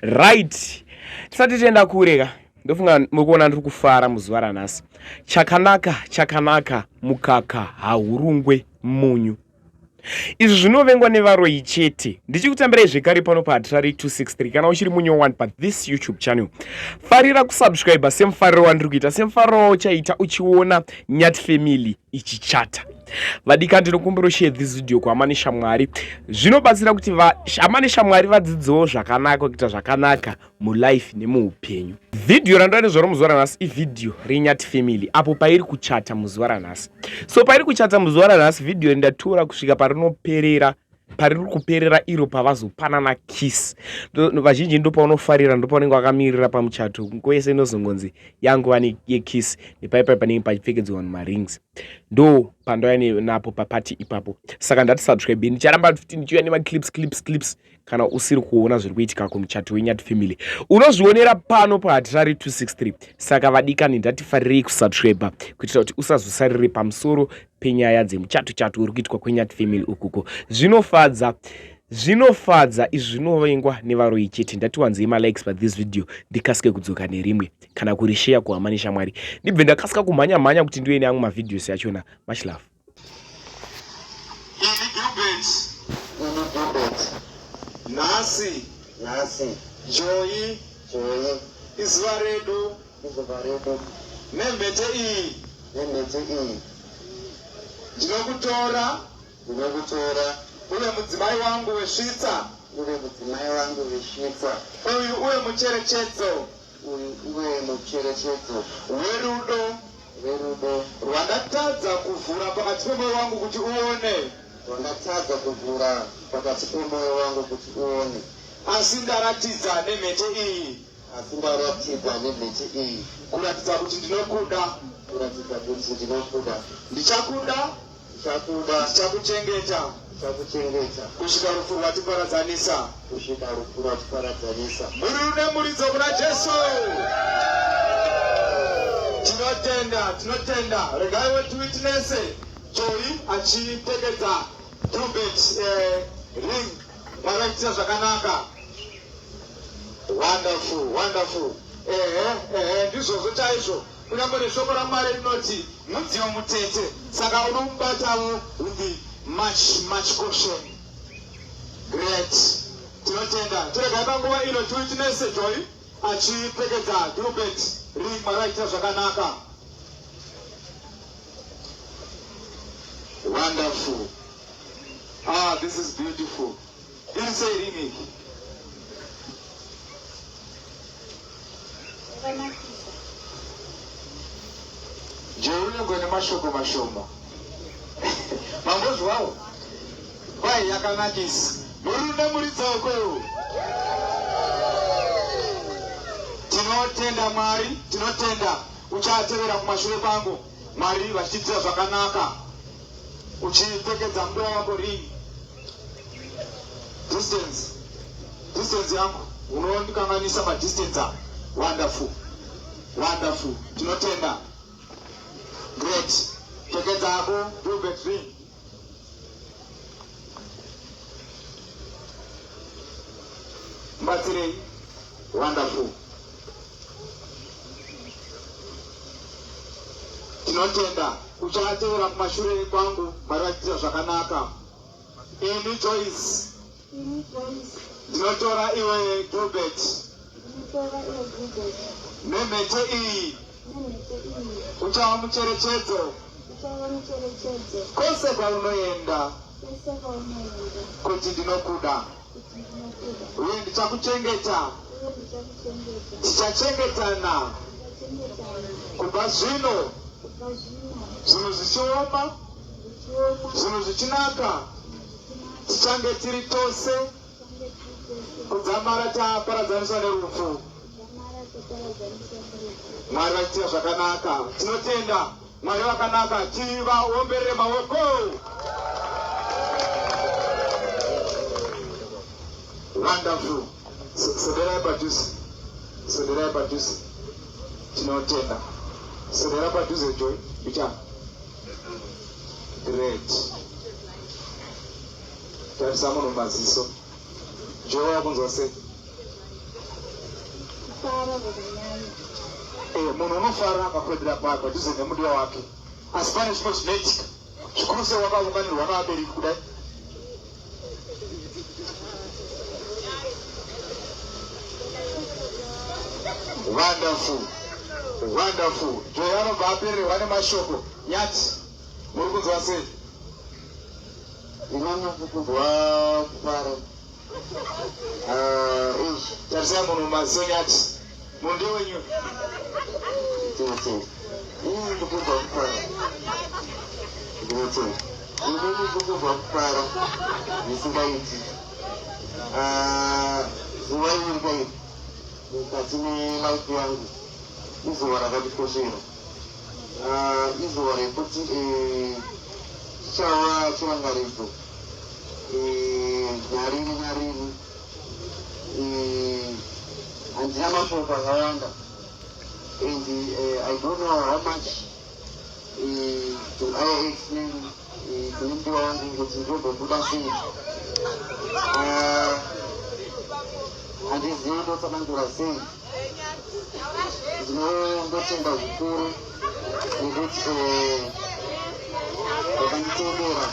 Right. Tisati tienda kureka. Ndofunga mukuona ndiri kufara muzuva ranhasi. Chakanaka mukaka haurungwe munyu. Izvi zvinovengwa nevaroi chete. Ndichikutambirai zvekare pano paHatirari 263 kana uchiri munyowani pathis YouTube channel. Farira kusubscribe semufariro wandiri kuita, semufariro wauchaita uchiona Nyati Family ichichata. Vadika ndinokumbira share this video kuhama neshamwari. Zvinobatsira kuti hama neshamwari vadzidzewo zvakanaka kuita zvakanaka mulife nemuupenyu. Video randari zvaro muzuva ranhasi ividhio reNyati Family apo pairi kuchata muzuva ranhasi. So pairi kuchata muzuva ranhasi video ndatora kusvika pariri kuperera iro pavazopanana kiss. Vazhinji ndo paunofarira, ndo paunenge wakamirira pamuchato. Kwese inozongonzi yanguva yekiss nepaipai panenge pachipfekedzwa marings. Ndo pandauya napo papati ipapo. Saka ndati subscribe. Ndicharamba ndichiuya nemaclips kana usiri kuona zviri kuitika kumuchato weNyati Family. Unozvionera pano paHatirari 263. Saka vadikani ndatifarirei kusubscribe kuitira kuti usazosarire pamusoro penyaya dzemuchato uri kuitwa kweNyati Family ukuko. Zvinofadza izvi zvinovengwa nevaroi chete. Ndati wanzei malikes pathis video ndikasike kudzoka nerimwe kana kurishare kuhama neshamwari. Ndibve ndakasika kumhanya kuti ndiwe neamwe mavideos yachona. Much love. Nasi Joy izuva redu nembete iyi ndinokutora uye mudzimai wangu wesvitsa uyu uye mucherechedzo werudo rwandatadza kuvhura pakati pemoyo wangu kuti uone asi ndaratidza nemhete iyi kuratidza kuti ndinokuda ndichakuda ndichakuchengeta kusvika rufu rwatiparadzanisa muri nemuridzo kuna Jesu. Tinotenda regaiwe tiwitinese Joy achipfekedza trumpet ring vakaitira zvakanaka. Wonderful. Ndizvozvo chaizvo. Kunyange neshoko raMwari rinoti mudziyo mutete, saka unomubatawo with much caution. Great. Tinotenda. Tiregai panguva ino tiwitinese Joy achipfekedza trumpet ring vakaitira zvakanaka. Wonderful. This is beautiful. Iriseirimi. Joy unogone mashoko mashoma. Mambozvawo. Kwai yakanakisa. Muri nemuridzoko. Tinotenda Mwari, tinotenda uchatevera kumashure kwangu. Mwari vachiitira zvakanaka. Uchipfekedza mudiwa wako ring. Distance yangu unondikanganisa madistance. Wonderful. Tinotenda. Great. Pfekedza hako trumpet ring. Mbatsirei. Wonderful. Tinotenda uchatevera kumashure kwangu vachiitira zvakanaka. Ini Joyce ndinotora iwe trumpet nemhete iyi uchava mucherechedzo kwose kwaunoenda kuti ndinokuda uye ndichakuchengeta. Tichachengetana kubva zvino zvinhu zvichioma, zvinhu zvichinaka, tichange tiri tose kudzamara taparadzaniswa nerufu. Mwari vachiitira zvakanaka. Tinotenda Mwari vakanaka. Tivaomberere maoko. Wonderful. Sederai padhuze. Tinotenda. Sederai padhuze Joy. Great. Tarisa munhu maziso. Joy wakunzwa sei? munhu unofarira akakwedera padhuze nemudiwa wake, asi pane zvimwe zvinoitika zvikuru sei wakaunganirwa navabereki kudai. Wonderful, wonderful. Joy anobva apererwa nemashoko. Nyati, muri kunzwa sei? Inana kukuzwa kufara. Tarisai munhu maziso Nyati. Munhu ndewenyu. Inini kukuzwa kufara. Inini kukuzwa kufara. Nisingaiti. Zuva iri rikaita mukati melife yangu izuva rakatikoshera. Izuva rekuti chichava chirangaridzo narini narini. Handina mashoko akawanda, and I don't know how much do I explain kumudiwa wangu kuti ndinozobuda sei. Handizivi ndotsanangura sei. Ndinotenda zvikuru nekuti vakanditendera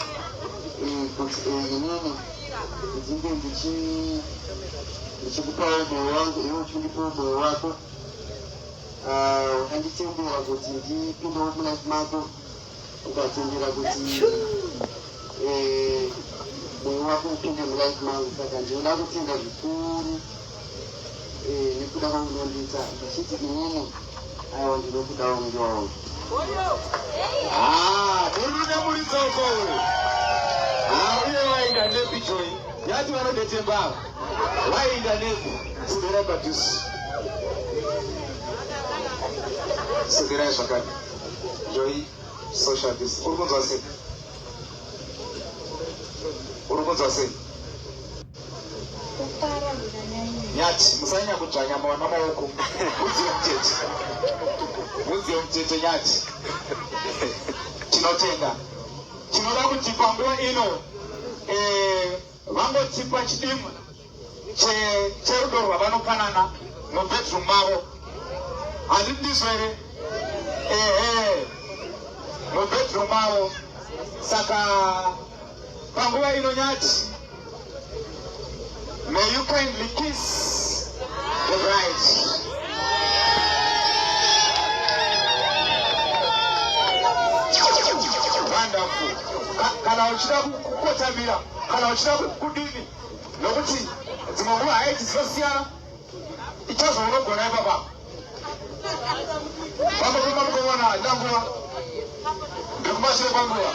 kuti inini ndinge ndichikupawo mwoyo wangu, iwe uchindipawo mwoyo wako. Wakanditendera kuti ndipindewo mulife mako, ukatendera kuti mwoyo wako upinde mulife mangu. Saka ndinoda kutenda zvikuru nekuda kwaunondiita ndichiti inini aiwa ndinokudawo mudiwa wangu. Muri nemuridza ukowe. Uye waenda nepi Joy? Nyati vanodetemba waenda nepi? Siderai padhuze. Siderai zvakare. Joy, social distance. Uri kunzwa sei? Uri kunzwa sei? Nyati, musanyanya kudzvanya namaoko. Mudziwe mutete. Mudziwe mutete Nyati. Tinotenda. Tinoda kuti panguva ino vangotipa chidimbu cherudo rwavanopanana mubedroom mavo. Handidizvo here? Mubedroom mavo. Saka panguva ino Nyati, may you kindly kiss the bride. Wonderful. Kana uchida kukotamira, kana uchida kudini, nokuti dzimwe nguva haiti dzinosiyana, ichazonogona ipapa. Vangopima mukomana ndanguva ndikumashure kwanguva.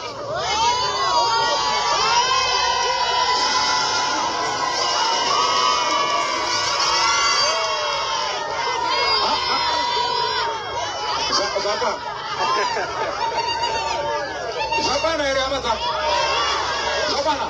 Zvakana here hama dzangu? Zvakana?